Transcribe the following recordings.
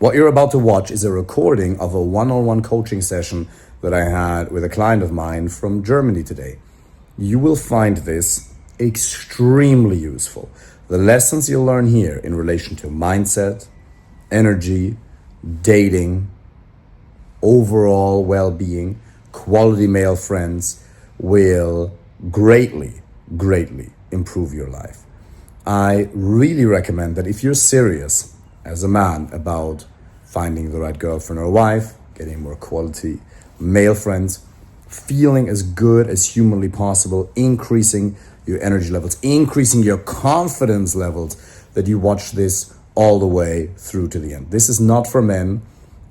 What you're about to watch is a recording of a one-on-one coaching session that I had with a client of mine from Germany today. You will find this extremely useful. The lessons you'll learn here in relation to mindset, energy, dating, overall well-being, quality male friends will greatly improve your life. I really recommend that if you're serious as a man about finding the right girlfriend or wife, getting more quality male friends, feeling as good as humanly possible, increasing your energy levels, increasing your confidence levels, that you watch this all the way through to the end. This is not for men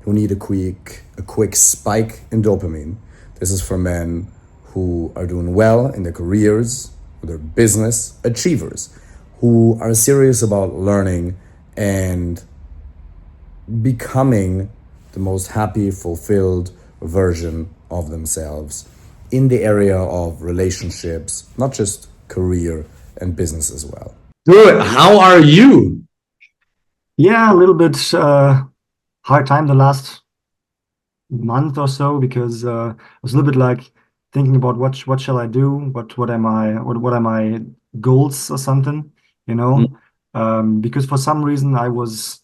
who need a quick spike in dopamine. This is for men who are doing well in their careers, their business, achievers, who are serious about learning and becoming the most happy, fulfilled version of themselves in the area of relationships, not just career and business as well. Good. How are you? Yeah, a little bit hard time the last month or so, because I was a little bit like thinking about what shall I do? What are my goals or something, you know? Because for some reason I was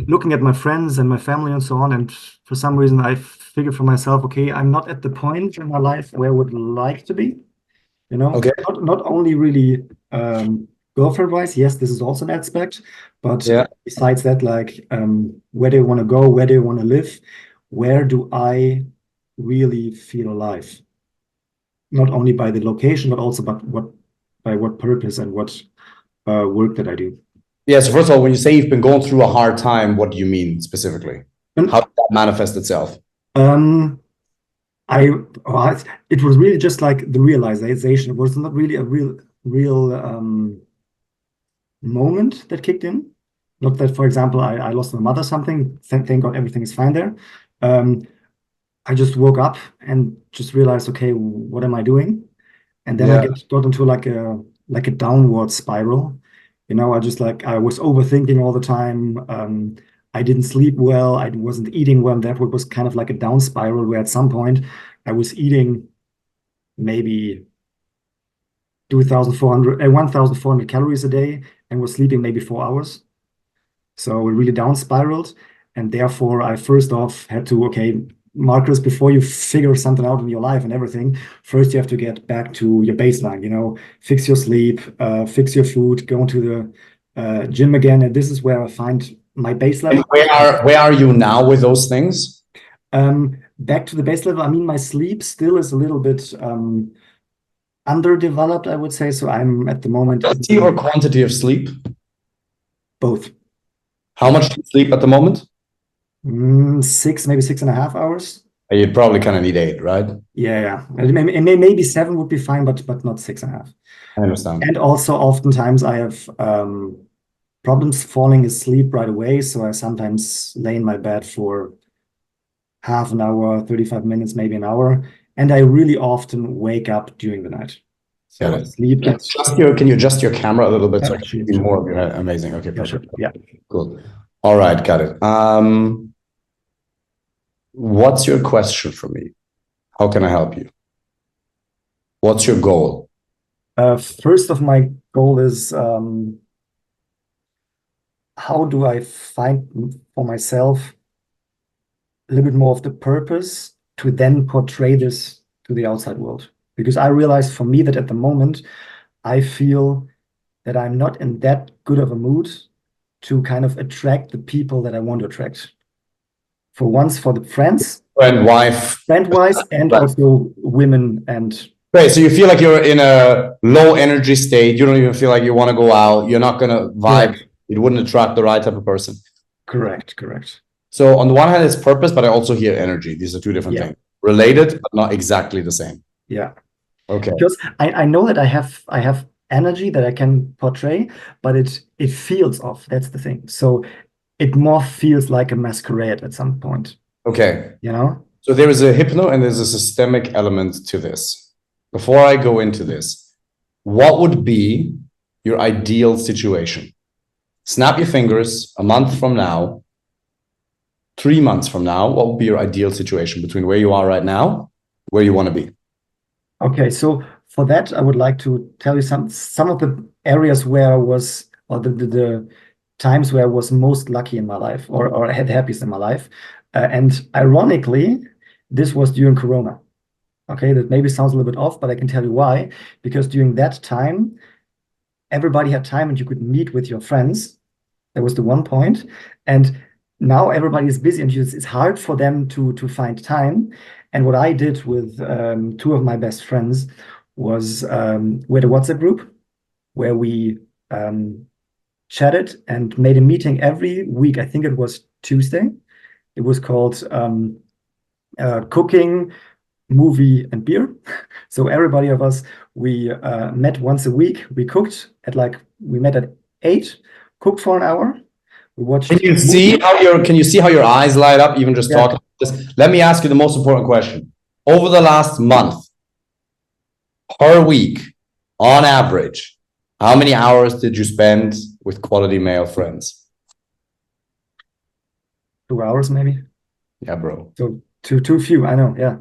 looking at my friends and my family and so on, and for some reason I figured for myself, okay, I'm not at the point in my life where I would like to be, you know? Okay. Not only really girlfriend wise, yes, this is also an aspect, but besides that, like where do you want to go, where do you want to live, where do I really feel alive? Not only by the location, but also by what purpose and what work that I do. Yeah, so first of all, when you say you've been going through a hard time, what do you mean specifically? How did that manifest itself? It was really just like the realization. It was not really a real moment that kicked in. Not that, for example, I lost my mother or something. Thank God everything is fine there. I just woke up and just realized, okay, what am I doing? And then I got into like a downward spiral. You know, I was overthinking all the time. I didn't sleep well. I wasn't eating well. And therefore, it was kind of like a down spiral where at some point I was eating maybe 1,400 calories a day and was sleeping maybe 4 hours. So it really down spiraled. And therefore, I first off had to, okay, Marcus, before you figure something out in your life and everything, first you have to get back to your baseline, you know, fix your sleep, fix your food, go to the gym again. And this is where I find my base level. And where are you now with those things? Back to the base level. I mean, my sleep still is a little bit underdeveloped, I would say. So I'm at the moment. Quality or quantity of sleep? Both. How much do you sleep at the moment? 6, maybe 6.5 hours. You probably kind of need 8, right? Yeah. Maybe 7 would be fine, but not 6.5. I understand. And also, oftentimes I have problems falling asleep right away. So I sometimes lay in my bed for half an hour, 35 minutes, maybe an hour. And I really often wake up during the night. So I sleep. Can you adjust your camera a little bit so I can see more of your head? Amazing. Okay, perfect. Yeah. Cool. All right, got it. What's your question for me? How can I help you? What's your goal? First of my goal is how do I find for myself a little bit more of the purpose to then portray this to the outside world? Because I realized for me that at the moment, I feel that I'm not in that good of a mood to kind of attract the people that I want to attract. For once, for the friends, friend-wise, and also women and. Great. So you feel like you're in a low energy state. You don't even feel like you want to go out. You're not going to vibe. Correct. It wouldn't attract the right type of person. Correct. So on the one hand, it's purpose, but I also hear energy. These are two different things. Related, but not exactly the same. Yeah. Okay. Because I know that I have energy that I can portray, but it feels off. That's the thing. So it more feels like a masquerade at some point. Okay. You know? So there is a hypno and there's a systemic element to this. Before I go into this, what would be your ideal situation? Snap your fingers, a month from now, 3 months from now, what would be your ideal situation between where you are right now, where you want to be? Okay, so for that, I would like to tell you some of the areas where I was, or the times where I was most lucky in my life, or had happiest in my life. And ironically, this was during Corona. Okay, that maybe sounds a little bit off, but I can tell you why. Because during that time, everybody had time and you could meet with your friends. That was the one point. And now everybody is busy and it's hard for them to find time. And what I did with two of my best friends was we had a WhatsApp group where we chatted and made a meeting every week. I think it was Tuesday. It was called Cooking, Movie, and Beer. So everybody of us, we met once a week. We cooked we met at 8, cooked for an hour. We watched. Can you see how your eyes light up even just talking about this? Let me ask you the most important question. Over the last month, per week, on average, how many hours did you spend with quality male friends? 2 hours, maybe. Yeah, bro. So too few. I know. Yeah.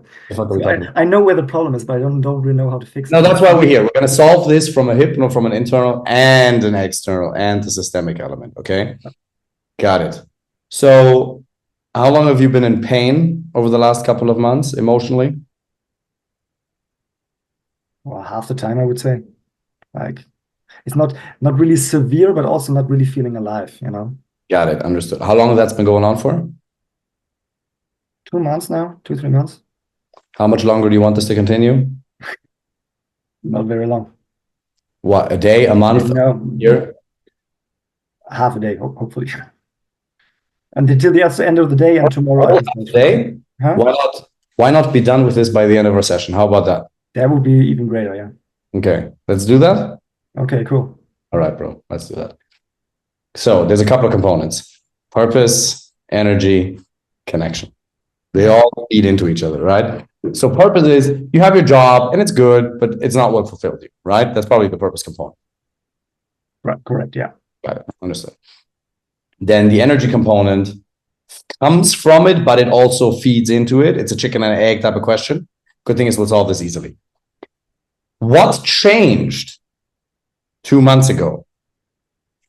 I know where the problem is, but I don't really know how to fix it. No, that's why we're here. We're going to solve this from a hypno, from an internal and an external and a systemic element. Okay. Got it. So how long have you been in pain over the last couple of months emotionally? Well, half the time, I would say. Like, it's not really severe, but also not really feeling alive, you know? Got it. Understood. How long has that been going on for? 2 months now, 2-3 months. How much longer do you want this to continue? Not very long. What, a day, a month, No, a year? half a day, hopefully. And until the end of the day, and tomorrow. Half a day? Huh? Why not be done with this by the end of our session? How about that? That would be even greater, yeah. Okay, let's do that. Okay, cool. All right, bro, let's do that. So there's a couple of components: purpose, energy, connection. They all feed into each other, right? So purpose is you have your job and it's good, but it's not what fulfilled you, right? That's probably the purpose component. Right, correct, yeah. Got it, understood. Then the energy component comes from it, but it also feeds into it. It's a chicken and egg type of question. Good thing is we'll solve this easily. What changed 2 months ago?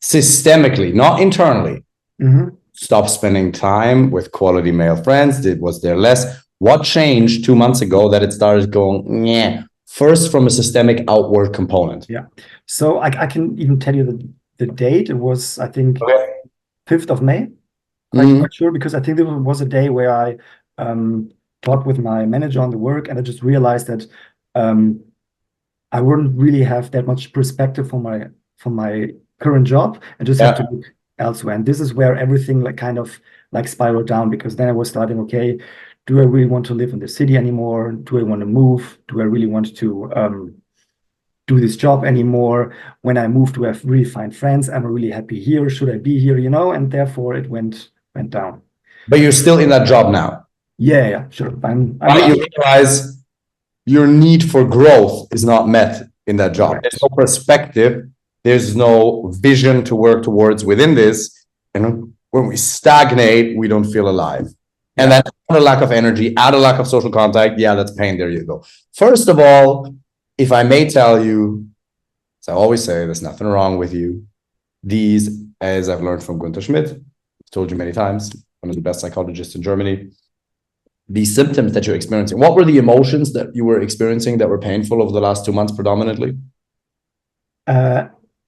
Systemically, not internally. Mm-hmm. Stop spending time with quality male friends. Was there less? What changed 2 months ago that it started going, yeah? First, from a systemic outward component. Yeah. So I can even tell you the date. It was, I think, 5th of May. I'm quite sure, because I think there was a day where I talked with my manager on the work, and I just realized that I wouldn't really have that much perspective from my current job, and just have to look elsewhere. And this is where everything kind of spiraled down, because then I was starting, okay, do I really want to live in the city anymore? Do I want to move? Do I really want to do this job anymore? When I move, do I really find friends? Am I really happy here? Should I be here? And therefore it went down. But you're still in that job now. Yeah, sure. You realize your need for growth is not met in that job. Right. There's no perspective. There's no vision to work towards within this. And when we stagnate, we don't feel alive. And then add a lack of energy, add a lack of social contact. Yeah, that's pain. There you go. First of all, if I may tell you, as I always say, there's nothing wrong with you. These, as I've learned from Gunther Schmidt, I've told you many times, one of the best psychologists in Germany, these symptoms that you're experiencing, what were the emotions that you were experiencing that were painful over the last 2 months predominantly?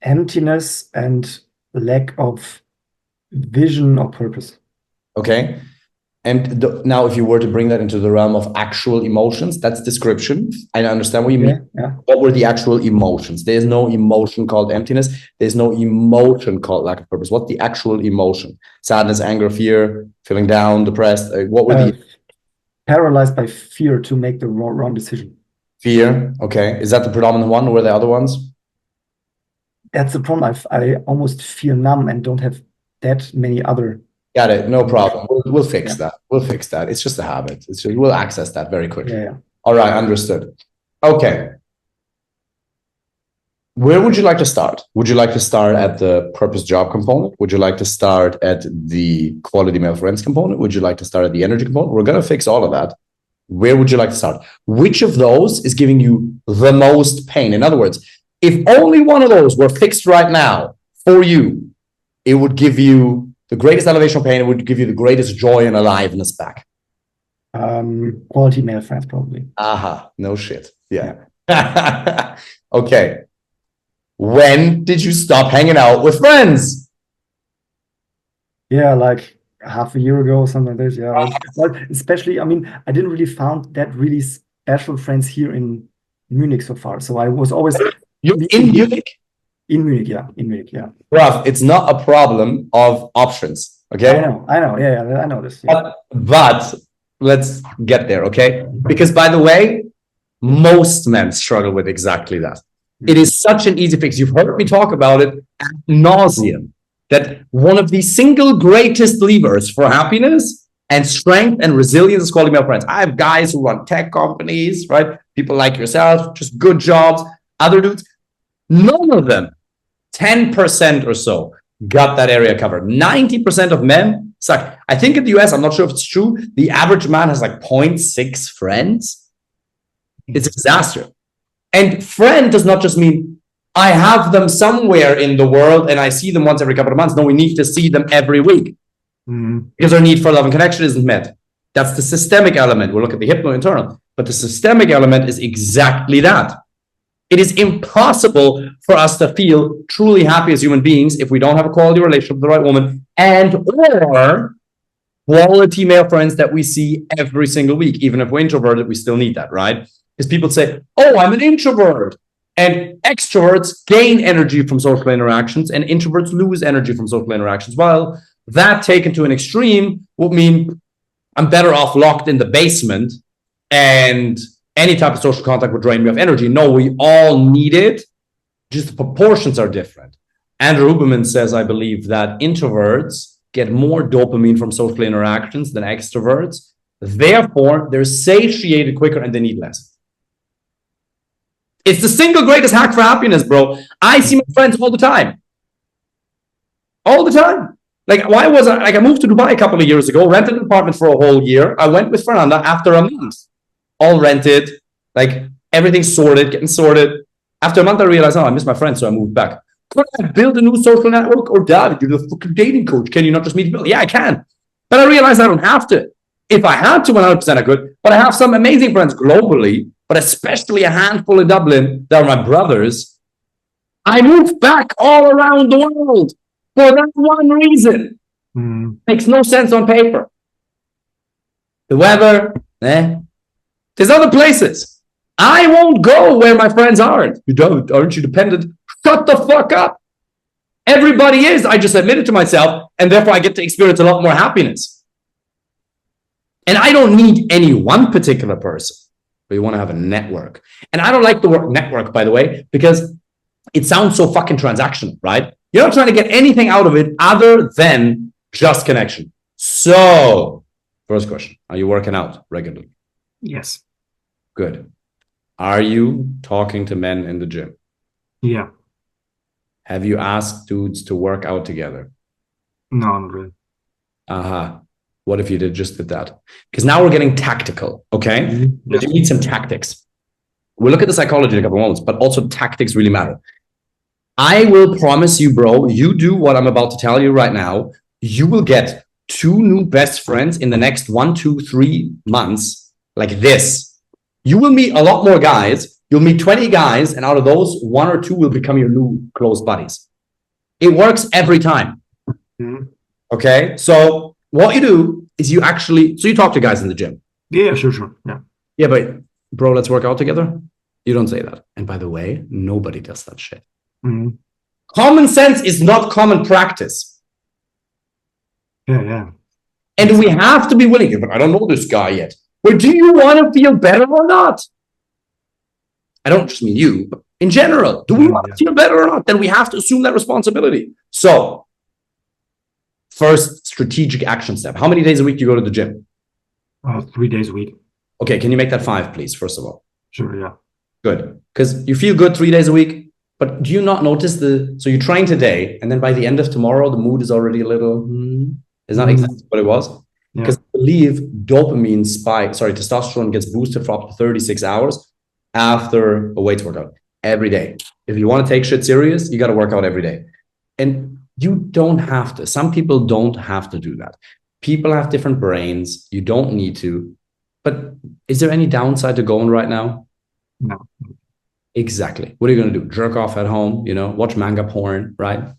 Emptiness and lack of vision or purpose. Okay. And now if you were to bring that into the realm of actual emotions, that's description. I understand what you mean. Yeah. What were the actual emotions? There's no emotion called emptiness. There's no emotion called lack of purpose. What's the actual emotion? Sadness, anger, fear, feeling down, depressed. What were the... Paralyzed by fear to make the wrong decision. Fear. Okay. Is that the predominant one, or were there other ones? That's the problem. I almost feel numb and don't have that many other. Got it. No problem. We'll fix that. We'll fix that. It's just a habit. We'll access that very quickly. Yeah. All right. Understood. Okay. Where would you like to start? Would you like to start at the purpose job component? Would you like to start at the quality male friends component? Would you like to start at the energy component? We're going to fix all of that. Where would you like to start? Which of those is giving you the most pain? In other words, if only one of those were fixed right now for you, it would give you the greatest elevation of pain. It would give you the greatest joy and aliveness back. Quality male friends, probably. Aha, no shit. Yeah. Okay. When did you stop hanging out with friends? Yeah, like half a year ago or something like this. Yeah. Well, especially, I mean, I didn't really found that really special friends here in Munich so far. So I was always You're in Munich? in Munich, yeah. In Munich, yeah. Bruv, it's not a problem of options. Okay. I know. Yeah, I know this. Yeah. But let's get there, okay? Because by the way, most men struggle with exactly that. It is such an easy fix. You've heard me talk about it ad nauseum, that one of the single greatest levers for happiness and strength and resilience is quality male friends. I have guys who run tech companies, right? People like yourself, just good jobs. Other dudes, none of them, 10% or so, got that area covered. 90% of men suck. I think in the US, I'm not sure if it's true, the average man has like 0.6 friends. It's a disaster. And friend does not just mean I have them somewhere in the world and I see them once every couple of months. No, we need to see them every week because our need for love and connection isn't met. That's the systemic element. We'll look at the hypno-internal, but the systemic element is exactly that. It is impossible for us to feel truly happy as human beings if we don't have a quality relationship with the right woman and or quality male friends that we see every single week. Even if we're introverted, we still need that, right? Because people say, oh, I'm an introvert. And extroverts gain energy from social interactions and introverts lose energy from social interactions. Well, that taken to an extreme would mean I'm better off locked in the basement and any type of social contact would drain me of energy. No, we all need it. Just the proportions are different. Andrew Huberman says, I believe, that introverts get more dopamine from social interactions than extroverts. Therefore, they're satiated quicker and they need less. It's the single greatest hack for happiness, bro. I see my friends all the time. All the time. Like, why was I, like, I moved to Dubai a couple of years ago, rented an apartment for a whole year. I went with Fernanda after a month. All rented, like, everything sorted, getting sorted. After a month, I realized, oh, I miss my friends, so I moved back. Could I build a new social network? Or David, you're the fucking dating coach. Can you not just meet people? Yeah, I can. But I realized I don't have to. If I had to, 100% I could. But I have some amazing friends globally, but especially a handful in Dublin that are my brothers. I moved back all around the world for that one reason. Makes no sense on paper. The weather, There's other places. I won't go where my friends aren't. You don't, aren't you dependent? Shut the fuck up. Everybody is. I just admit it to myself, and therefore I get to experience a lot more happiness. And I don't need any one particular person. But you want to have a network. And I don't like the word network, by the way, because it sounds so fucking transactional, right? You're not trying to get anything out of it other than just connection. So, first question, are you working out regularly? Yes. Good. Are you talking to men in the gym? Yeah. Have you asked dudes to work out together? No, not really. Aha. What if you just did that? Because now we're getting tactical, okay? Mm-hmm. You need some tactics. We'll look at the psychology in a couple of moments, but also tactics really matter. I will promise you, bro, you do what I'm about to tell you right now, you will get 2 new best friends in the next 1, 2, 3 months like this. You will meet a lot more guys. You'll meet 20 guys, and out of those, 1 or 2 will become your new close buddies. It works every time. Mm-hmm. Okay? So what you do is you actually, so you talk to guys in the gym. Yeah, sure. Yeah. Yeah, but bro, let's work out together. You don't say that. And by the way, nobody does that shit. Mm-hmm. Common sense is not common practice. Yeah. And we have to be willing. But I don't know this guy yet. But do you want to feel better or not? I don't just mean you, but in general, do we want to feel better or not? Then we have to assume that responsibility. So, first strategic action step. How many days a week do you go to the gym? 3 days a week. Okay, can you make that 5, please, first of all? Sure, yeah. Good. Because you feel good 3 days a week, But do you not notice so you train today, and then by the end of tomorrow, the mood is already a little, it's not exactly what it was. Because I believe testosterone gets boosted for up to 36 hours after a weights workout every day. If you want to take shit serious, you got to work out every day. And you don't have to. Some people don't have to do that. People have different brains. You don't need to. But is there any downside to going right now? No. Exactly. What are you going to do? Jerk off at home, watch manga porn, right?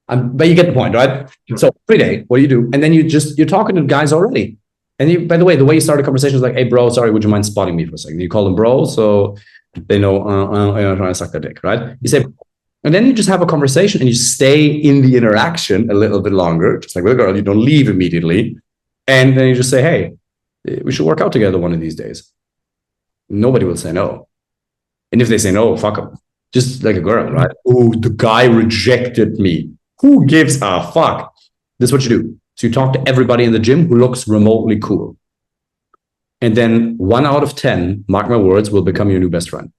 But you get the point, right? Sure. So every day, what do you do? And then you're talking to guys already. And by the way, the way you start a conversation is like, hey, bro, sorry, would you mind spotting me for a second? You call them bro, so they know you're trying to suck their dick, right? You say, and then you just have a conversation and you stay in the interaction a little bit longer, just like with a girl, you don't leave immediately. And then you just say, hey, we should work out together one of these days. Nobody will say no. And if they say no, fuck them. Just like a girl, right? Oh, the guy rejected me. Who gives a fuck? This is what you do. So you talk to everybody in the gym who looks remotely cool. And then 1 out of 10, mark my words, will become your new best friend.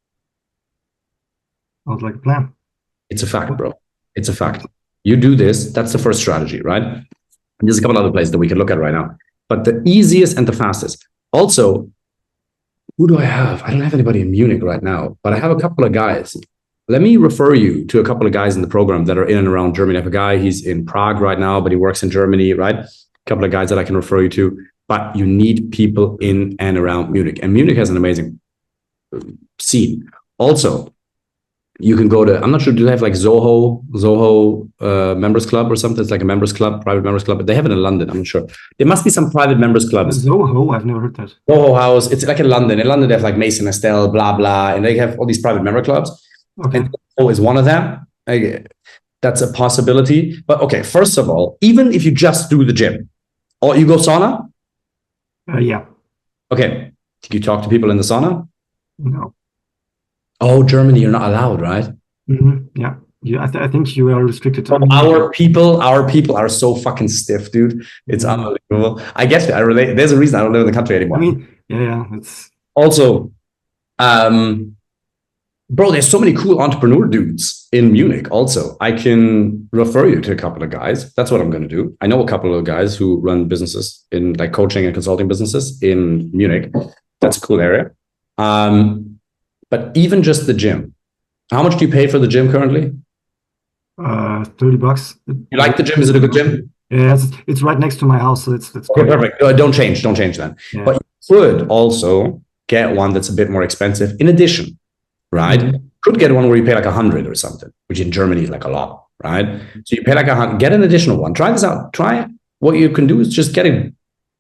Sounds like a plan. It's a fact, bro. It's a fact. You do this. That's the first strategy, right? And there's a couple other places that we can look at right now. But the easiest and the fastest. Also, who do I have? I don't have anybody in Munich right now, but I have a couple of guys. Let me refer you to a couple of guys in the program that are in and around Germany. I have a guy, he's in Prague right now, but he works in Germany, right? A couple of guys that I can refer you to, but you need people in and around Munich. And Munich has an amazing scene. Also, you can go to, I'm not sure, do they have like Zoho members club or something? It's like a members club, private members club, but they have it in London. I'm not sure. There must be some private members clubs. Zoho, I've never heard that. Zoho House, it's like in London. In London, they have like Meessen, Estelle, blah, blah, and they have all these private member clubs. Okay. And Zoho is one of them. That's a possibility. But okay, first of all, even if you just do the gym, or you go sauna? Yeah. Okay. Did you talk to people in the sauna? No. Oh, Germany, you're not allowed, right? Yeah. I think you are restricted to our people are so fucking stiff, dude. It's unbelievable. I get it. I relate. There's a reason I don't live in the country anymore. I mean, yeah. It's also, bro, there's so many cool entrepreneur dudes in Munich. Also, I can refer you to a couple of guys. That's what I'm going to do. I know a couple of guys who run businesses in like coaching and consulting businesses in Munich. That's a cool area. But even just the gym, how much do you pay for the gym currently? $30. You like the gym? Is it a good gym? Yeah, it's right next to my house, so it's okay, perfect. Don't change then. Yeah. But you could also get one that's a bit more expensive. In addition, right? Could get one where you pay like 100 or something, which in Germany is like a lot, right? So you pay like 100. Get an additional one. Try this out. Try what you can do is just get a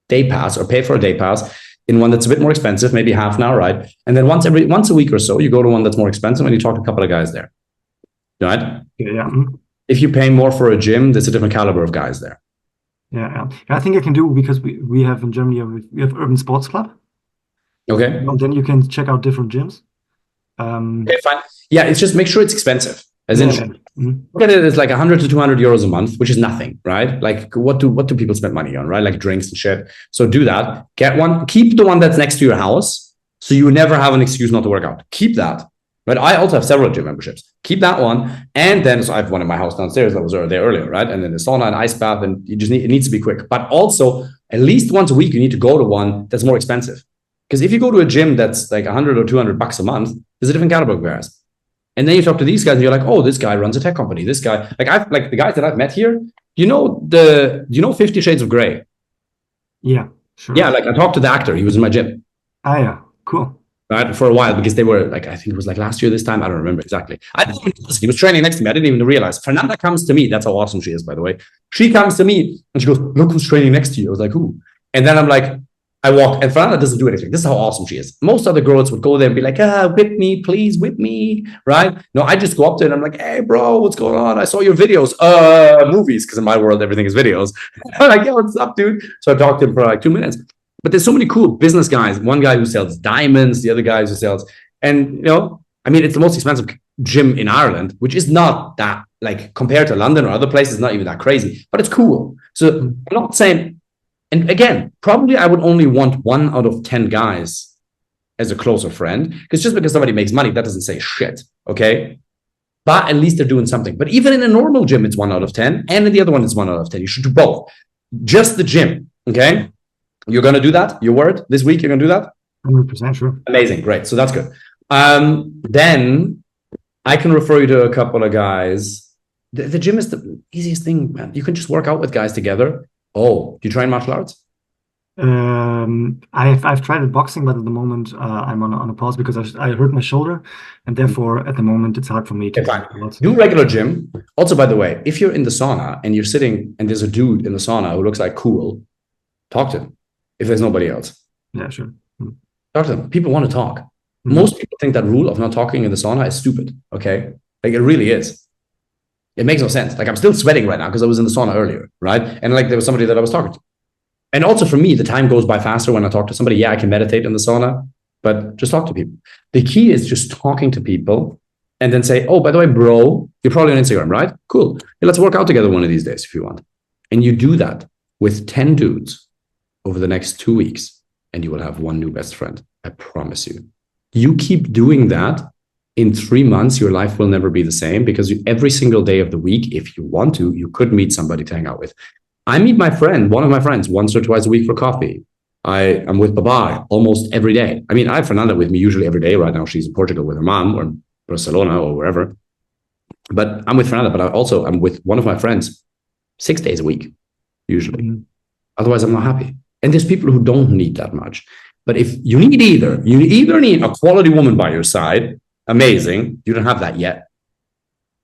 day pass or pay for a day pass in one that's a bit more expensive, maybe half an hour, right? And then once a week or so, you go to one that's more expensive and you talk to a couple of guys there, right? Yeah. If you pay more for a gym, there's a different caliber of guys there. Yeah. I think I can do, because we have in Germany, we have Urban Sports Club. Okay. And then you can check out different gyms. Okay, fine. Yeah, it's just make sure it's expensive. As in, look at it as like 100 to 200 euros a month, which is nothing, right? Like what do people spend money on, right? Like drinks and shit. So do that. Get one. Keep the one that's next to your house, so you never have an excuse not to work out. Keep that, right? I also have several gym memberships. Keep that one, and then so I have one in my house downstairs that was there earlier, right? And then the sauna and ice bath, and it needs to be quick. But also, at least once a week, you need to go to one that's more expensive. Because if you go to a gym that's like 100 or 200 bucks a month, there's a different caliber of guys. And then you talk to these guys and you're like, oh, this guy runs a tech company. This guy, like the guys that I've met here, you know 50 Shades of Grey? Yeah, sure. Yeah, like I talked to the actor. He was in my gym. Ah, yeah, cool. Right, for a while, because they were like, I think it was like last year this time. I don't remember exactly. He was training next to me. I didn't even realize. Fernanda comes to me. That's how awesome she is, by the way. She comes to me and she goes, look who's training next to you. I was like, who? And then I'm like, I walk, and Fernanda doesn't do anything. This is how awesome she is. Most other girls would go there and be like, whip me, please, whip me, right? No, I just go up there and I'm like, hey, bro, what's going on? I saw your videos, movies, because in my world, everything is videos. I'm like, yeah, what's up, dude? So I talked to him for like 2 minutes. But there's so many cool business guys. One guy who sells diamonds, the other guy who sells, and it's the most expensive gym in Ireland, which is not that, like, compared to London or other places, not even that crazy, but it's cool. So I'm not saying, and again, probably I would only want 1 out of 10 guys as a closer friend, because just because somebody makes money, that doesn't say shit, okay? but at least they're doing something. But even in a normal gym, it's 1 out of 10. And in the other one, it's 1 out of 10. You should do both. Just the gym. Okay. You're going to do that? Your word? This week, you're going to do that? 100% sure. Amazing. Great. So that's good. Then I can refer you to a couple of guys. The gym is the easiest thing, man. You can just work out with guys together. Oh, do you train martial arts? I've tried boxing, but at the moment I'm on a pause because I hurt my shoulder, and therefore at the moment it's hard for me to do regular gym. Also, by the way, if you're in the sauna and you're sitting and there's a dude in the sauna who looks like cool, talk to him. If there's nobody else, yeah, sure. Talk to them. People want to talk. Most people think that rule of not talking in the sauna is stupid. Okay, like it really is. It makes no sense. Like I'm still sweating right now because I was in the sauna earlier, right? And like there was somebody that I was talking to. And also for me, the time goes by faster when I talk to somebody. Yeah, I can meditate in the sauna, but just talk to people. The key is just talking to people and then say, oh, by the way, bro, you're probably on Instagram, right? Cool. Hey, let's work out together one of these days if you want. And you do that with 10 dudes over the next 2 weeks, and you will have one new best friend. I promise you. You keep doing that. In 3 months, your life will never be the same because every single day of the week, if you want to, you could meet somebody to hang out with. I meet one of my friends, once or twice a week for coffee. I'm with Baba almost every day. I mean, I have Fernanda with me usually every day. Right now, she's in Portugal with her mom or in Barcelona or wherever. But I'm with Fernanda, but I'm with one of my friends 6 days a week, usually. Otherwise, I'm not happy. And there's people who don't need that much. But if you either need a quality woman by your side, amazing. You don't have that yet.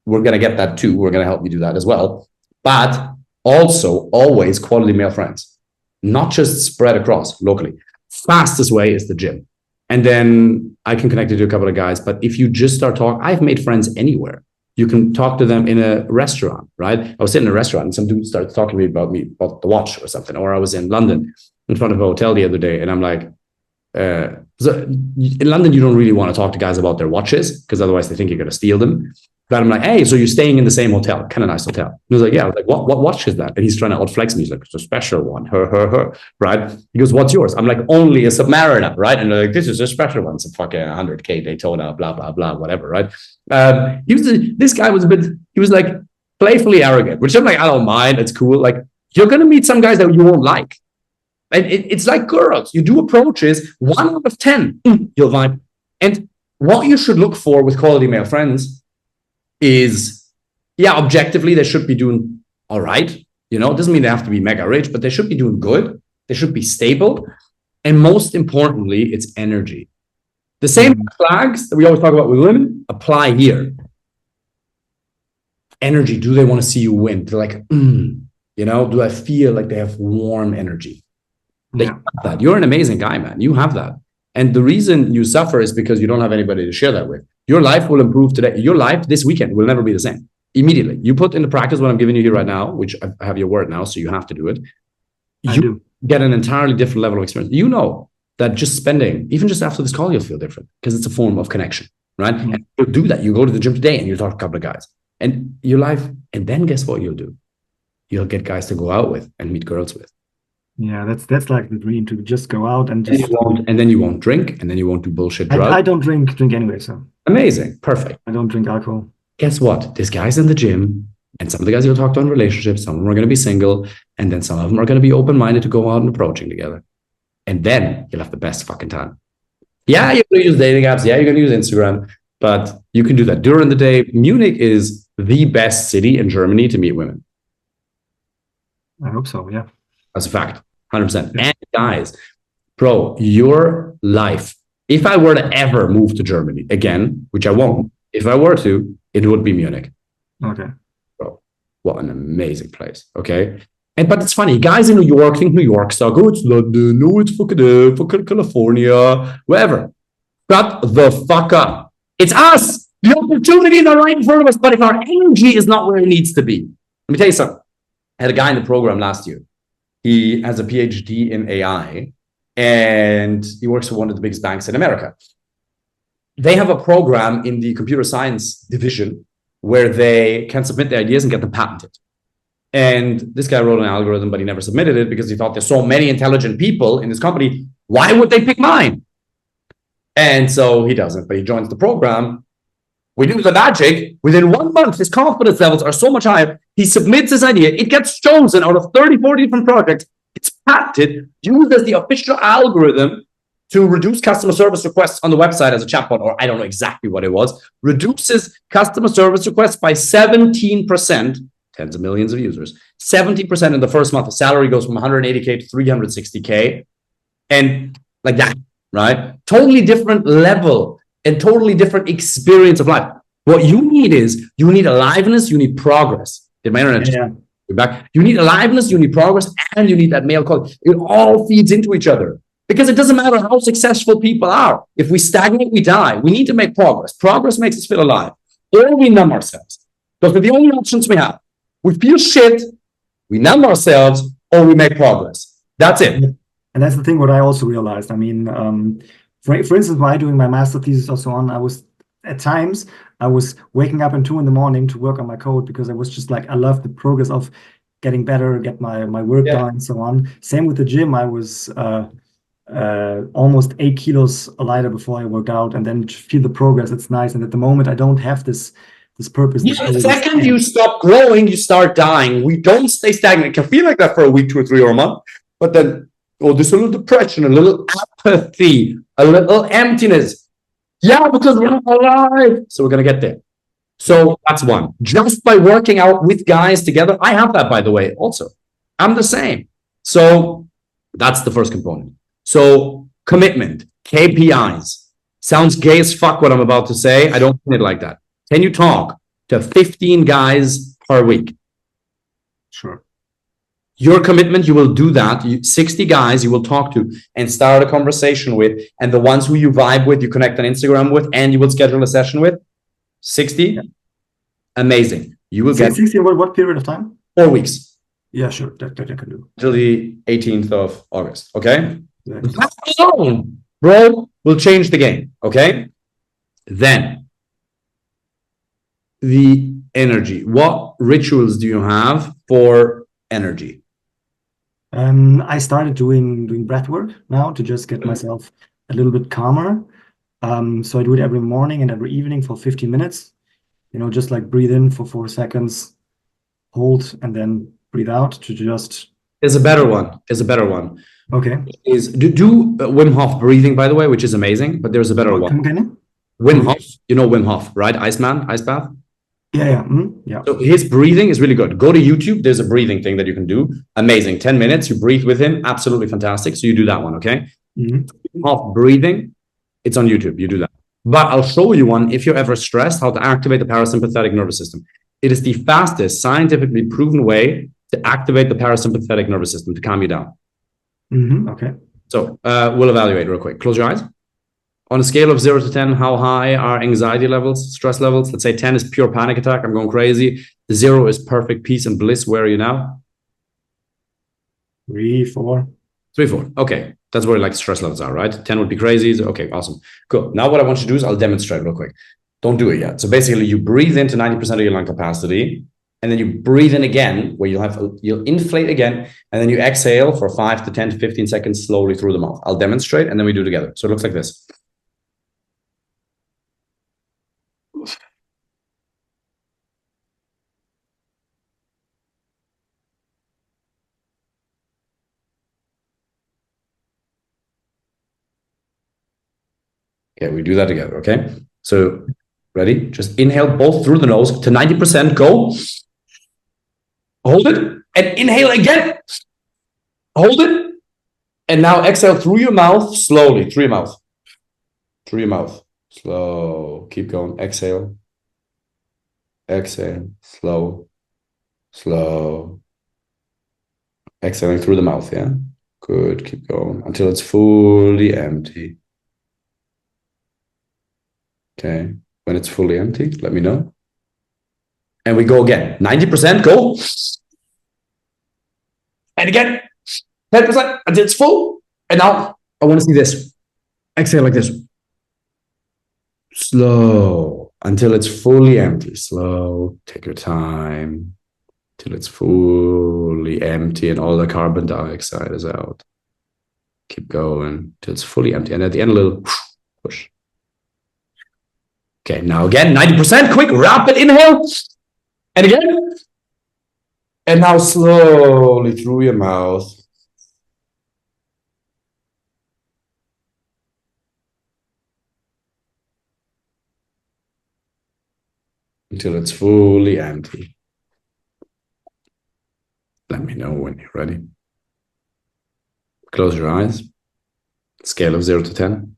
We're going to get that too. We're going to help you do that as well. But also always quality male friends, not just spread across locally. Fastest way is the gym. And then I can connect you to a couple of guys. But if you just start talking, I've made friends anywhere. You can talk to them in a restaurant, right? I was sitting in a restaurant and some dude started talking to me about the watch or something. Or I was in London in front of a hotel the other day. And I'm like, so in London, you don't really want to talk to guys about their watches because otherwise they think you're going to steal them. But I'm like, hey, so you're staying in the same hotel, kind of nice hotel. And he was like, yeah. I was like, what watch is that? And he's trying to outflex me. He's like, it's a special one. Her, right? He goes, what's yours? I'm like, only a Submariner, right? And they're like, this is a special one. It's a fucking 100K Daytona, blah, blah, blah, whatever, right? This guy was he was like playfully arrogant, which I'm like, I don't mind. It's cool. Like, you're going to meet some guys that you won't like. And it's like girls. You do approaches, 1 out of 10, you'll vibe. And what you should look for with quality male friends is, yeah, objectively, they should be doing all right. You know, it doesn't mean they have to be mega rich, but they should be doing good. They should be stable. And most importantly, it's energy. The same flags that we always talk about with women apply here. Energy. Do they want to see you win? They're like, you know, do I feel like they have warm energy? They have that. You're an amazing guy, man. You have that. And the reason you suffer is because you don't have anybody to share that with. Your life will improve today. Your life this weekend will never be the same. Immediately. You put into practice what I'm giving you here right now, which I have your word now, so you have to do it. You get an entirely different level of experience. You know that just spending, even just after this call, you'll feel different because it's a form of connection, right? And you'll do that. You go to the gym today and you talk to a couple of guys. And your life, and then guess what you'll do? You'll get guys to go out with and meet girls with. Yeah, that's like the dream, to just go out and just and then you won't drink, and then you won't do bullshit drugs. I don't drink anyway, so amazing, perfect. I don't drink alcohol. Guess what? There's guys in the gym, and some of the guys you'll talk to in relationships, some of them are going to be single, and then some of them are going to be open-minded to go out and approaching together. And then you'll have the best fucking time. Yeah, you're going to use dating apps. Yeah, you're going to use Instagram, but you can do that during the day. Munich is the best city in Germany to meet women. I hope so, yeah. That's a fact. 100%. And guys, bro, your life, if I were to ever move to Germany again, which I won't, if I were to, it would be Munich. Okay. Bro, what an amazing place. Okay. But it's funny, guys in New York think New York suck. Oh, it's London. No, it's fucking California, wherever. Shut the fuck up. It's us. The opportunities are right in front of us. But if our energy is not where it needs to be, let me tell you something. I had a guy in the program last year. He has a PhD in AI and he works for one of the biggest banks in America. They have a program in the computer science division where they can submit their ideas and get them patented. And this guy wrote an algorithm, but he never submitted it because he thought there's so many intelligent people in this company. Why would they pick mine? And so he doesn't, but he joins the program We do the magic. Within 1 month, his confidence levels are so much higher. He submits his idea. It gets chosen out of 30, 40 different projects. It's patented, used as the official algorithm to reduce customer service requests on the website as a chatbot, or I don't know exactly what it was, reduces customer service requests by 17%, tens of millions of users, 70% in the first month. The salary goes from 180K to 360K. And like that, right? Totally different level and totally different experience of life. What you need is, you need aliveness, you need progress. Did my internet just go back? You need aliveness, you need progress, and you need that male quality. It all feeds into each other. Because it doesn't matter how successful people are. If we stagnate, we die. We need to make progress. Progress makes us feel alive. Or we numb ourselves. Those are the only options we have. We feel shit, we numb ourselves, or we make progress. That's it. And that's the thing what I also realized. I mean, for instance, while doing my master thesis or so on, at times I was waking up at 2 a.m. to work on my code because I was just like, I love the progress of getting better, get my work done and so on. Same with the gym. I was almost 8 kilos lighter before I worked out, and then feel the progress. It's nice. And at the moment, I don't have this purpose. The second you stop growing, you start dying. We don't stay stagnant. It can feel like that for a week, 2 or 3 or a month, but then there's a little depression, a little apathy, a little emptiness. Yeah, because we're not alive. So we're gonna get there. So that's one. Just by working out with guys together, I have that, by the way, also. I'm the same. So that's the first component. So commitment, KPIs. Sounds gay as fuck what I'm about to say. I don't mean it like that. Can you talk to 15 guys per week? Sure. Your commitment, you will do that. 60 guys you will talk to and start a conversation with. And the ones who you vibe with, you connect on Instagram with, and you will schedule a session with. 60? Yeah. Amazing. You will get 60 over what period of time? 4 weeks. Yeah, sure. That I can do. Till the 18th of August. Okay? Exactly. That alone, bro, will change the game. Okay? Then the energy. What rituals do you have for energy? I started doing breath work now to just get myself a little bit calmer. So I do it every morning and every evening for 15 minutes. Just like breathe in for 4 seconds, hold, and then breathe out to just. There's a better one. Okay. Is do Wim Hof breathing, by the way, which is amazing, but there's a better one. Wim Hof, Wim Hof, right? Iceman, ice bath. Yeah. Yeah. So his breathing is really good. Go to YouTube. There's a breathing thing that you can do. Amazing. 10 minutes. You breathe with him. Absolutely fantastic. So you do that one. Okay. Wim Hof breathing. It's on YouTube. You do that. But I'll show you one if you're ever stressed, how to activate the parasympathetic nervous system. It is the fastest, scientifically proven way to activate the parasympathetic nervous system to calm you down. Okay. So we'll evaluate real quick. Close your eyes. On a scale of 0 to 10, how high are anxiety levels, stress levels? Let's say 10 is pure panic attack. I'm going crazy. 0 is perfect peace and bliss. Where are you now? 3, 4. 3, 4. Okay. That's where like stress levels are, right? 10 would be crazy. Okay, awesome. Cool. Now what I want you to do is I'll demonstrate real quick. Don't do it yet. So basically you breathe into 90% of your lung capacity, and then you breathe in again, where you'll inflate again, and then you exhale for 5 to 10 to 15 seconds slowly through the mouth. I'll demonstrate, and then we do it together. So it looks like this. Okay, we do that together, okay? So, ready? Just inhale both through the nose to 90%, go. Hold it, and inhale again. Hold it, and now exhale through your mouth, slowly, through your mouth. Through your mouth, slow, keep going, exhale. Exhale, slow. Exhaling through the mouth, yeah? Good, keep going, until it's fully empty. Okay, when it's fully empty, let me know. And we go again. 90%, go. And again, 10% until it's full. And now I want to see this. Exhale like this. Slow until it's fully empty. Slow, take your time till it's fully empty and all the carbon dioxide is out. Keep going till it's fully empty. And at the end, a little push. Okay, now again, 90%, quick, rapid inhale. And again. And now slowly through your mouth. Until it's fully empty. Let me know when you're ready. Close your eyes. Scale of 0 to 10.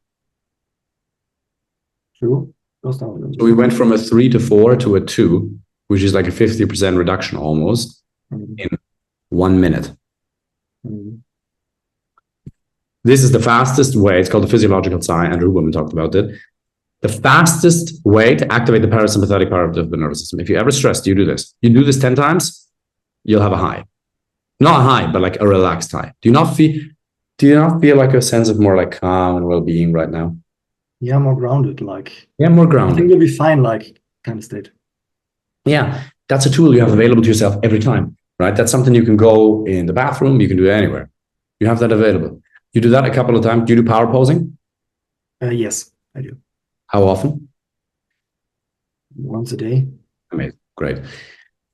True. So we went from a 3 to 4 to a 2, which is like a 50% reduction almost in 1 minute. This is the fastest way. It's called the physiological sigh. Andrew Woodman talked about it. The fastest way to activate the parasympathetic part of the nervous system. If you're ever stressed, you do this. You do this 10 times, you'll have a high. Not a high, but like a relaxed high. Do you not feel like a sense of more like calm and well-being right now? Yeah, more grounded, like. Yeah, more I grounded. think you'll be fine, like, kind of state. Yeah, that's a tool you have available to yourself every time, right? That's something you can go in the bathroom, you can do it anywhere. You have that available. You do that a couple of times. Do you do power posing? Yes, I do. How often? Once a day. Amazing, great.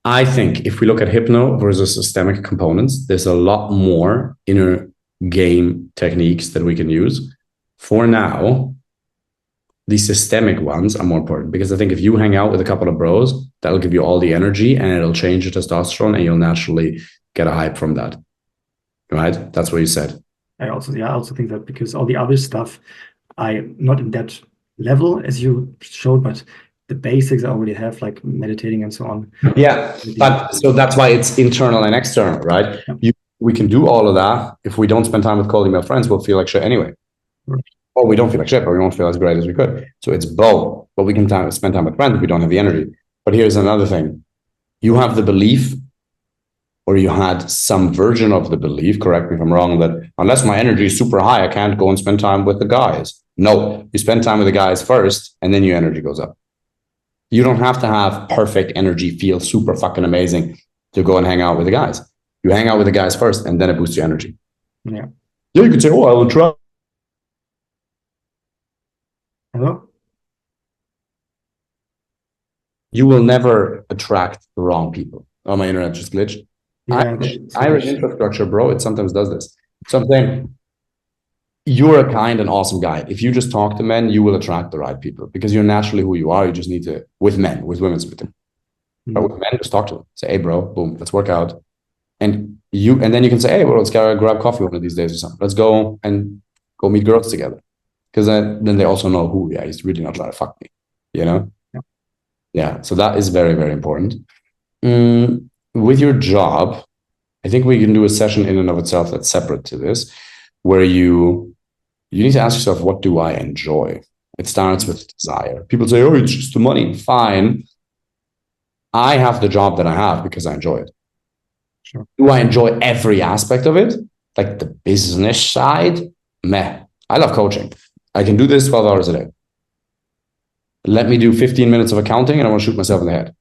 I think if we look at hypno versus systemic components, there's a lot more inner game techniques that we can use. For now, the systemic ones are more important because I think if you hang out with a couple of bros, that'll give you all the energy and it'll change your testosterone and you'll naturally get a hype from that. Right? That's what you said. I also think that because all the other stuff, I'm not in that level as you showed, but the basics I already have, like meditating and so on. Yeah, but so that's why it's internal and external, right? Yeah. We can do all of that. If we don't spend time with cold email friends, we'll feel like shit anyway. Right. Or we don't feel like shit, but we won't feel as great as we could. So it's both. But we can spend time with friends if we don't have the energy. But here's another thing. You have the belief, or you had some version of the belief, correct me if I'm wrong, that unless my energy is super high, I can't go and spend time with the guys. No, you spend time with the guys first, and then your energy goes up. You don't have to have perfect energy, feel super fucking amazing to go and hang out with the guys. You hang out with the guys first, and then it boosts your energy. Yeah. Yeah, you could say, oh, I will try. Hello? You will never attract the wrong people. Oh, my internet just glitched. Yeah, Irish infrastructure, bro, it sometimes does this. So I'm saying, you're a kind and awesome guy. If you just talk to men, you will attract the right people because you're naturally who you are. You just need to, with men, with women, but with men, just talk to them. Say, hey, bro, boom, let's work out. And then you can say, hey, well, let's grab coffee one of these days or something. Let's go meet girls together. Because then they also know who, yeah, he's really not trying to fuck me, you know? Yeah. So that is very, very important. With your job, I think we can do a session in and of itself that's separate to this, where you need to ask yourself, what do I enjoy? It starts with desire. People say, oh, it's just the money. Fine. I have the job that I have because I enjoy it. Sure. Do I enjoy every aspect of it? Like the business side? Meh. I love coaching. I can do this 12 hours a day. Let me do 15 minutes of accounting and I want to shoot myself in the head.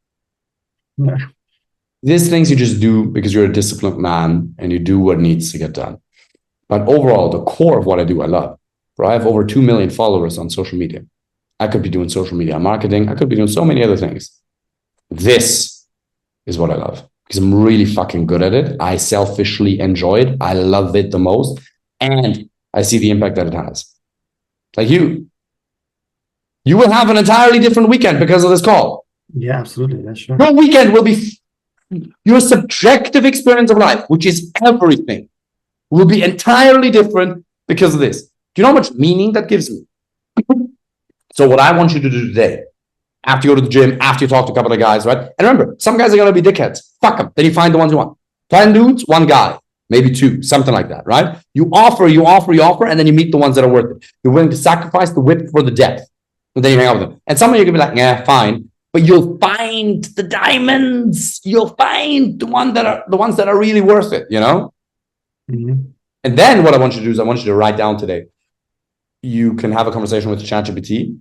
Yeah. These things you just do because you're a disciplined man and you do what needs to get done. But overall, the core of what I do, I love. Bro, I have over 2 million followers on social media. I could be doing social media marketing. I could be doing so many other things. This is what I love because I'm really fucking good at it. I selfishly enjoy it. I love it the most. And I see the impact that it has. Like you will have an entirely different weekend because of this call. Yeah, absolutely. That's sure. Your weekend will be your subjective experience of life, which is everything, will be entirely different because of this. Do you know how much meaning that gives me? So what I want you to do today, after you go to the gym, after you talk to a couple of guys, right? And remember, some guys are going to be dickheads. Fuck them. Then you find the ones you want. 10 dudes, one guy, maybe 2, something like that, right? You offer, and then you meet the ones that are worth it. You're willing to sacrifice the whip for the depth. And then you hang out with them. And some of you can be like, yeah, fine. But you'll find the diamonds. You'll find the ones that are really worth it, you know? Mm-hmm. And then what I want you to do is I want you to write down today. You can have a conversation with ChatGPT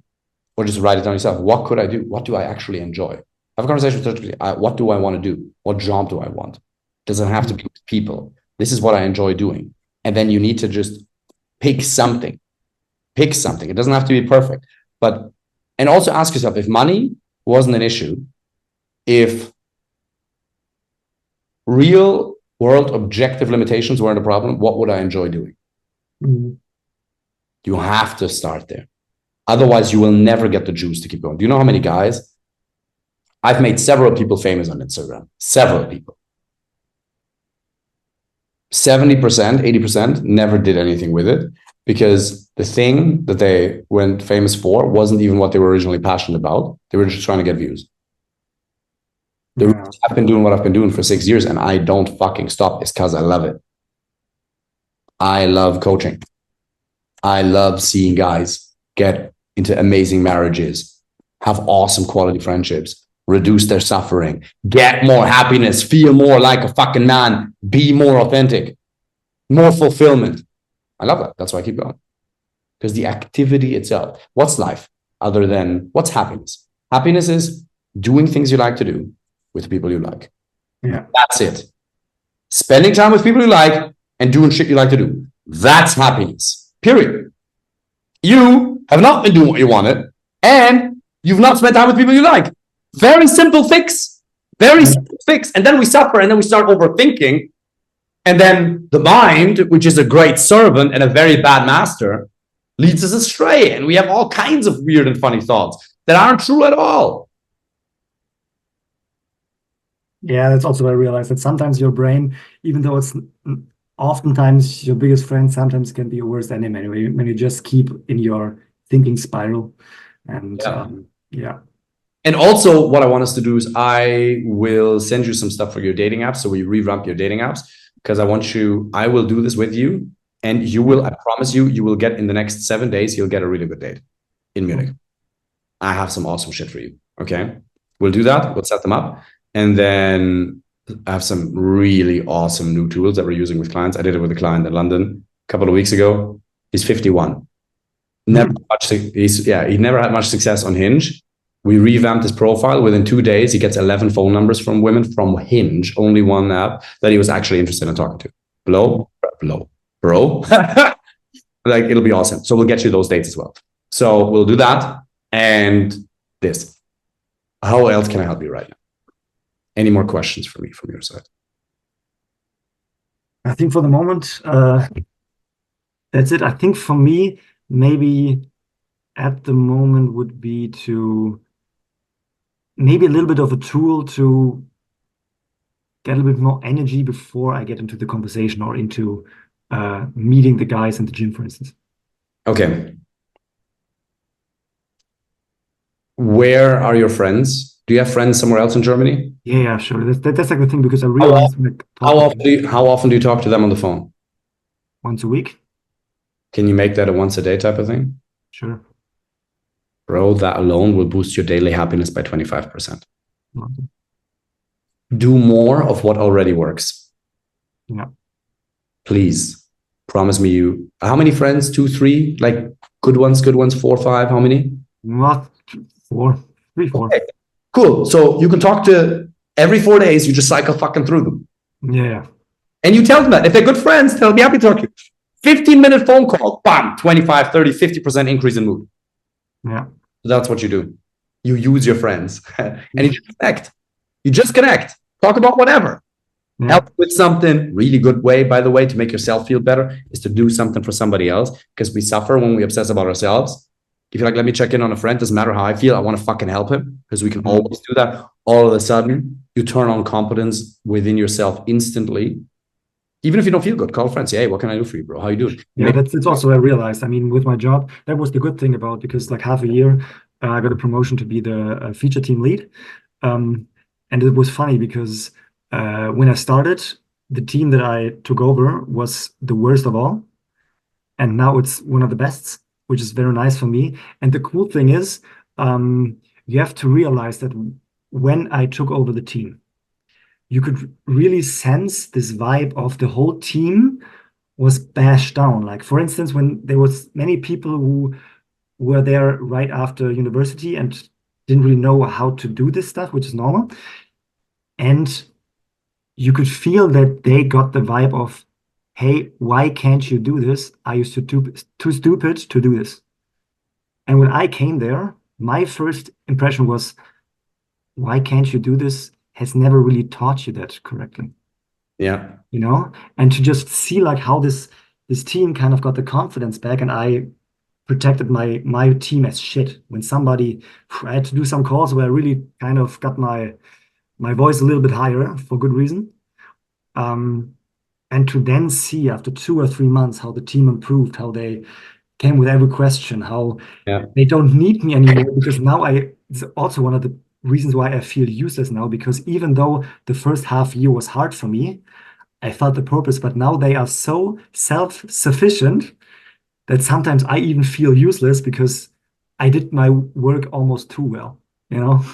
or just write it down yourself. What could I do? What do I actually enjoy? Have a conversation with ChatGPT. What do I want to do? What job do I want? Doesn't have to be with people. This is what I enjoy doing. And then you need to just pick something. Pick something. It doesn't have to be perfect. But And also ask yourself, if money wasn't an issue, if real world objective limitations weren't a problem, what would I enjoy doing? You have to start there. Otherwise, you will never get the juice to keep going. Do you know how many guys? I've made several people famous on Instagram. Several people. 70%, 80% never did anything with it because the thing that they went famous for wasn't even what they were originally passionate about. They were just trying to get views. The reason I've been doing what I've been doing for 6 years and I don't fucking stop is because I love it. I love coaching. I love seeing guys get into amazing marriages, have awesome quality friendships, reduce their suffering, get more happiness, feel more like a fucking man, be more authentic, more fulfillment. I love that. That's why I keep going. Because the activity itself, what's life other than what's happiness? Happiness is doing things you like to do with people you like. Yeah. That's it. Spending time with people you like and doing shit you like to do. That's happiness. Period. You have not been doing what you wanted and you've not spent time with people you like. Very simple fix. Very simple fix. And then we suffer and then we start overthinking. And then the mind, which is a great servant and a very bad master, leads us astray. And we have all kinds of weird and funny thoughts that aren't true at all. Yeah, that's also what I realized, that sometimes your brain, even though it's oftentimes your biggest friend, sometimes can be your worst enemy when you just keep in your thinking spiral. And yeah. And also what I want us to do is I will send you some stuff for your dating apps. So we revamp your dating apps because I will do this with you and you will, I promise you, you will get in the next 7 days, you'll get a really good date in Munich. I have some awesome shit for you. Okay. We'll do that. We'll set them up. And then I have some really awesome new tools that we're using with clients. I did it with a client in London a couple of weeks ago. He's 51. He never had much success on Hinge. We revamped his profile. Within 2 days, he gets 11 phone numbers from women from Hinge, only one app that he was actually interested in talking to. Bro. Like, it'll be awesome. So we'll get you those dates as well. So we'll do that. And this. How else can I help you right now? Any more questions for me from your side? I think for the moment, that's it. I think for me, maybe at the moment would be to maybe a little bit of a tool to get a little bit more energy before I get into the conversation or into meeting the guys in the gym, for instance. Okay. Where are your friends? Do you have friends somewhere else in Germany? Yeah, sure. That's like the thing, because I realized how often do you talk to them on the phone? Once a week. Can you make that a once a day type of thing? Sure. Bro, that alone will boost your daily happiness by 25%. Okay. Do more of what already works. Yeah. Please promise me you. How many friends? 2, 3? Like good ones, 4, 5? How many? Not 4. 3, 4. Okay. Cool. So you can talk to every 4 days. You just cycle fucking through them. Yeah. And you tell them that. If they're good friends, they'll be happy to talk to you. 15-minute phone call. Bam. 25, 30, 50% increase in mood. Yeah. So that's what you do. You use your friends and you just connect. You just connect. Talk about whatever. Yeah. Help with something. Really good way, by the way, to make yourself feel better is to do something for somebody else, because we suffer when we obsess about ourselves. If you're like, let me check in on a friend, doesn't matter how I feel, I want to fucking help him, because we can always do that. All of a sudden, you turn on competence within yourself instantly. Even if you don't feel good, call friends. Say, hey, what can I do for you, bro? How you doing? Yeah, that's also what I realized. I mean, with my job, that was the good thing about, because like half a year, I got a promotion to be the feature team lead. And it was funny because when I started, the team that I took over was the worst of all. And now it's one of the best, which is very nice for me. And the cool thing is, you have to realize that when I took over the team, you could really sense this vibe of the whole team was bashed down. Like, for instance, when there was many people who were there right after university and didn't really know how to do this stuff, which is normal. And you could feel that they got the vibe of, hey, why can't you do this? Are you too stupid to do this? And when I came there, my first impression was, why can't you do this? Has never really taught you that correctly. Yeah. You know, and to just see like how this team kind of got the confidence back, and I protected my team as shit. When somebody, I had to do some calls where I really kind of got my voice a little bit higher for good reason. And to then see after 2 or 3 months how the team improved, how they came with every question, how they don't need me anymore, because now it's also one of the reasons why I feel useless now, because even though the first half year was hard for me, I felt the purpose, but now they are so self-sufficient that sometimes I even feel useless because I did my work almost too well, you know?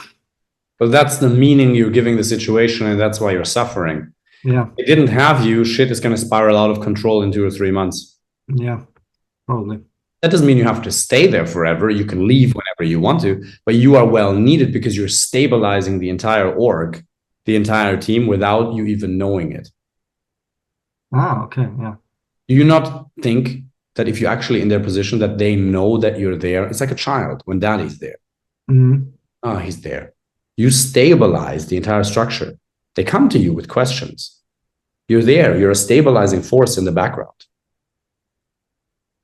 But that's the meaning you're giving the situation, and that's why you're suffering. Yeah. It didn't have you, shit is going to spiral out of control in 2 or 3 months. Yeah, probably. That doesn't mean you have to stay there forever. You can leave whenever you want to, but you are well needed because you're stabilizing the entire org, the entire team, without you even knowing it. Ah, okay, yeah. Do you not think that if you're actually in their position, that they know that you're there? It's like a child when daddy's there. Mm-hmm. Oh, he's there. You stabilize the entire structure. They come to you with questions. You're there. You're a stabilizing force in the background.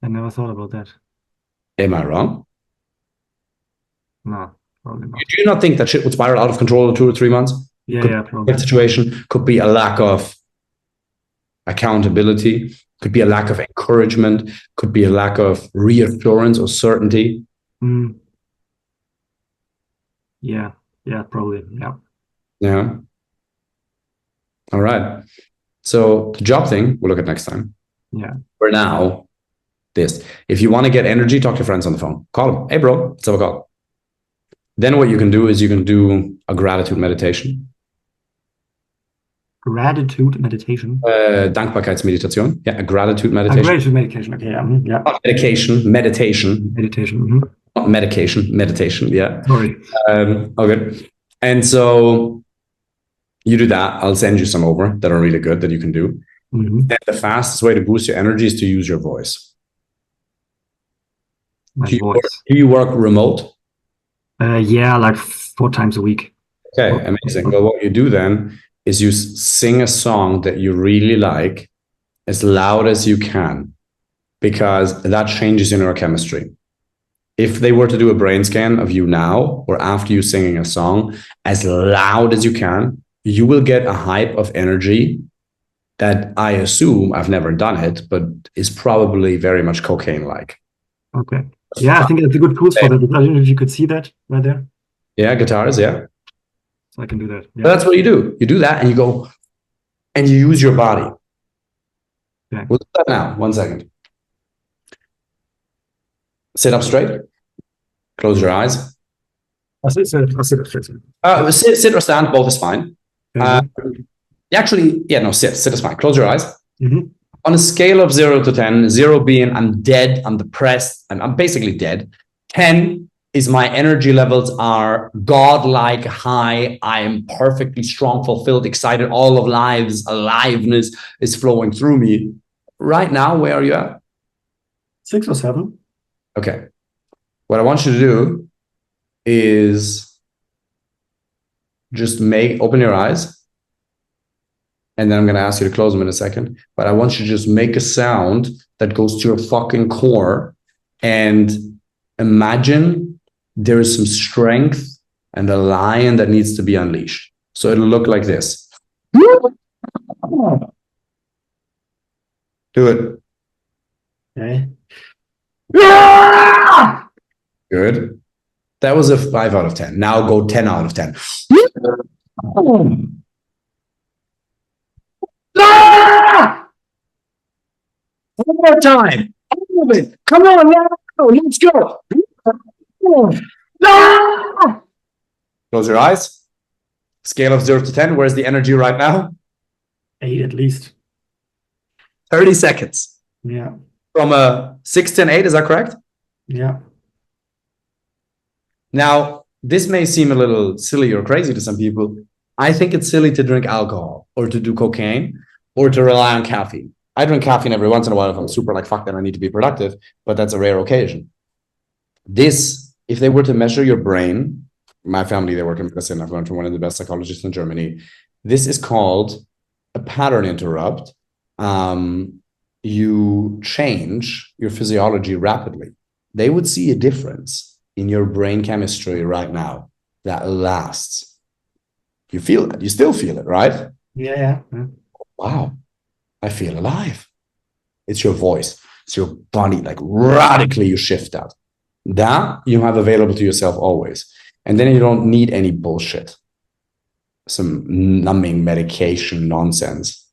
I never thought about that. Am I wrong? No, probably not. Do you not think that shit would spiral out of control in 2 or 3 months? Yeah, probably. That situation could be a lack of accountability, could be a lack of encouragement, could be a lack of reassurance or certainty. Mm. Yeah, probably. Yeah. Yeah. All right. So the job thing, we'll look at next time. Yeah. For now, this. If you want to get energy, talk to friends on the phone. Call them. Hey, bro, let's have a call. Then what you can do is you can do a gratitude meditation. Gratitude meditation. Dankbarkeitsmeditation. Yeah, a gratitude meditation. Gratitude meditation. Okay, yeah. Not medication, meditation. Meditation. Mm-hmm. Not medication, meditation. Yeah. Sorry. Okay. And so you do that. I'll send you some over that are really good that you can do. Mm-hmm. And the fastest way to boost your energy is to use your voice. My Do voice. you work remote? Yeah, like 4 times a week. Okay, amazing. Well, what you do then is you sing a song that you really like as loud as you can, because that changes your neurochemistry. If they were to do a brain scan of you now or after you singing a song as loud as you can, you will get a hype of energy that I assume, I've never done it, but is probably very much cocaine-like. Okay. Yeah, I think it's a good tools for that. I don't know if you could see that right there. Yeah, guitars, yeah. So I can do that. Yeah. But that's what you do. You do that and you go, and you use your body. Okay. We'll do that now. 1 second. Sit up straight. Close your eyes. I'll sit up straight. Sit or stand, both is fine. Actually, yeah, no, sit is fine. Close your eyes. Mm-hmm. On a scale of 0 to 10, 0 being I'm dead, I'm depressed, I'm basically dead. 10 is my energy levels are godlike high. I am perfectly strong, fulfilled, excited. All of life's aliveness is flowing through me. Right now, where are you at? 6 or 7. Okay. What I want you to do is just open your eyes. And then I'm going to ask you to close them in a second. But I want you to just make a sound that goes to your fucking core and imagine there is some strength and a lion that needs to be unleashed. So it'll look like this. Do it. Okay. Good. That was a 5 out of 10. Now go 10 out of 10. One more time. Come on, let's go. Close your eyes. Scale of 0 to 10. Where's the energy right now? 8 at least. 30 seconds. Yeah. From a 6 to an 8, is that correct? Yeah. Now, this may seem a little silly or crazy to some people. I think it's silly to drink alcohol or to do cocaine or to rely on caffeine. I drink caffeine every once in a while if I'm super like, fuck that, I need to be productive, but that's a rare occasion. This if they were to measure your brain, my family, they work in Meessen. I've learned from one of the best psychologists in Germany. This is called a pattern interrupt. You change your physiology rapidly. They would see a difference in your brain chemistry right now that lasts. You feel it. You still feel it, right? Yeah. Wow, I feel alive. It's your voice. It's your body. Like radically, you shift that. That you have available to yourself always. And then you don't need any bullshit, some numbing medication nonsense.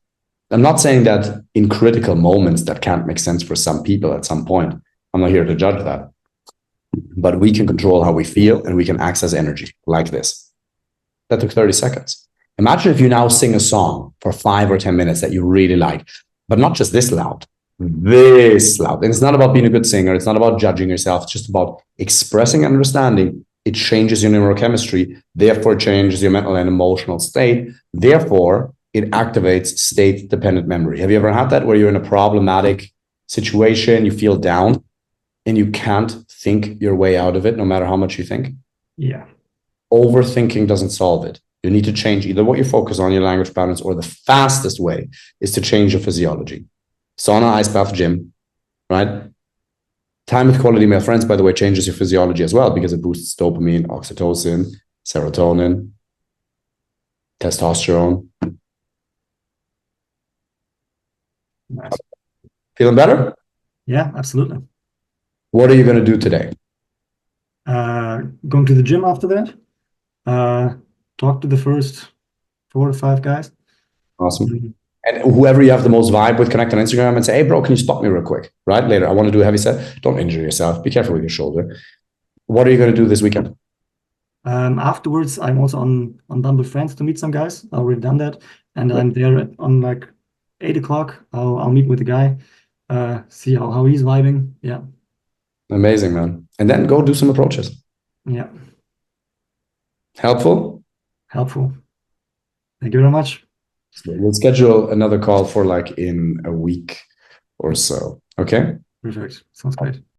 I'm not saying that in critical moments that can't make sense for some people at some point. I'm not here to judge that. But we can control how we feel and we can access energy like this. That took 30 seconds. Imagine if you now sing a song for 5 or 10 minutes that you really like, but not just this loud, this loud. And it's not about being a good singer. It's not about judging yourself. It's just about expressing and understanding. It changes your neurochemistry, therefore changes your mental and emotional state. Therefore, it activates state-dependent memory. Have you ever had that where you're in a problematic situation, you feel down, and you can't think your way out of it, no matter how much you think? Yeah. Overthinking doesn't solve it. You need to change either what you focus on, your language patterns, or the fastest way is to change your physiology. Sauna, ice bath, gym, right? Time with quality male friends, by the way, changes your physiology as well because it boosts dopamine, oxytocin, serotonin, testosterone. Nice. Feeling better? Yeah, absolutely. What are you going to do today? Going to the gym after that. Talk to the first 4 or 5 guys. Awesome. And whoever you have the most vibe with, connect on Instagram and say, hey, bro, can you spot me real quick? Right? Later, I want to do a heavy set. Don't injure yourself. Be careful with your shoulder. What are you going to do this weekend? Afterwards, I'm also on Bumble Friends to meet some guys. I already done that. And I'm there on like 8 o'clock. I'll meet with the guy, see how he's vibing. Yeah. Amazing, man. And then go do some approaches. Yeah. Helpful? Helpful. Thank you very much. We'll schedule another call for like in a week or so. Okay? Perfect. Sounds great.